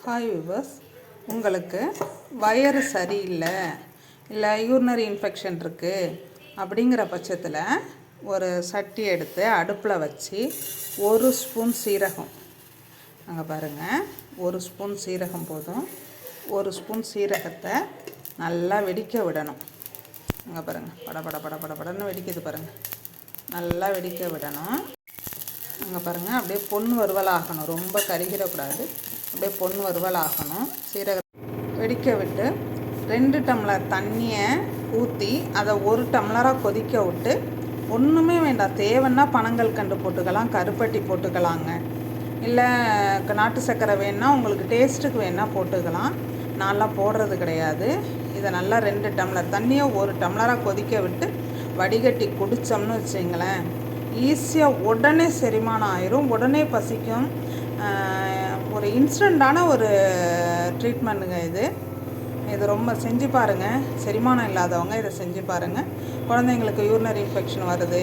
Hi viewers, உங்களுக்கு வயிறு சரியில்லை, இல்லை யூரினரி இன்ஃபெக்ஷன் இருக்குது அப்படிங்கிற பட்சத்தில் ஒரு சட்டி எடுத்து அடுப்பில் வச்சு 1 ஸ்பூன் சீரகம், அங்கே பாருங்கள் 1 ஸ்பூன் சீரகம் போதும். 1 ஸ்பூன் சீரகத்தை நல்லா வெடிக்க விடணும். அங்கே பாருங்கள், படன்னு வெடிக்குது பாருங்கள். நல்லா வெடிக்க விடணும். அங்கே பாருங்கள், அப்படியே பொன் வறுவல் ஆகணும், ரொம்ப கருகிடக்கூடாது. அப்படியே பொன் வறுவல் ஆகணும். சீரகம் வெடிக்க விட்டு 2 டம்ளர் தண்ணியை ஊற்றி அதை 1 டம்ளராக கொதிக்க விட்டு, ஒன்றுமே வேண்டாம், தேவைன்னா பனங்கள் கண்டு போட்டுக்கலாம், கருப்பட்டி போட்டுக்கலாங்க, இல்லை நாட்டு சர்க்கரை வேணுன்னா உங்களுக்கு டேஸ்ட்டுக்கு வேணால் போட்டுக்கலாம். நான்லாம் போடுறது கிடையாது. இதை நல்லா 2 டம்ளர் தண்ணியை 1 டம்ளராக கொதிக்க விட்டு வடிகட்டி குடித்தோம்னு வச்சிங்களேன், ஈஸியாக உடனே செரிமானம் ஆயிரும், உடனே பசிக்கும். ஒரு இன்ஸ்டண்ட்டான ஒரு ட்ரீட்மெண்ட்டுங்க இது ரொம்ப செஞ்சு பாருங்கள். செரிமானம் இல்லாதவங்க இதை செஞ்சு பாருங்கள். குழந்தைங்களுக்கு யூரினரி இன்ஃபெக்ஷன் வருது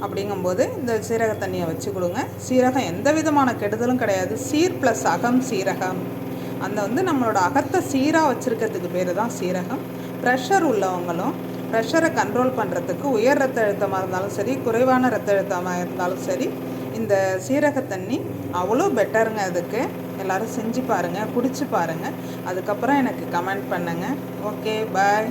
அப்படிங்கும்போது இந்த சீரக தண்ணியை வச்சு கொடுங்க. சீரகம் எந்த விதமான கெடுதலும் கிடையாது. சீர் ப்ளஸ் அகம் சீரகம். அந்த நம்மளோட அகத்தை சீராக வச்சுருக்கிறதுக்கு பேர் தான் சீரகம். ப்ரெஷர் உள்ளவங்களும் ப்ரெஷரை கண்ட்ரோல் பண்ணுறதுக்கு, உயர் ரத்த அழுத்தமாக இருந்தாலும் சரி, குறைவான ரத்த அழுத்தமாக இருந்தாலும் சரி, இந்த சீரக தண்ணி அவ்வளோ பெட்டருங்க. அதுக்கு எல்லோரும் செஞ்சு பாருங்கள், குடிச்சு பாருங்கள். அதுக்கப்புறம் எனக்கு கமெண்ட் பண்ணுங்கள். ஓகே, பாய்.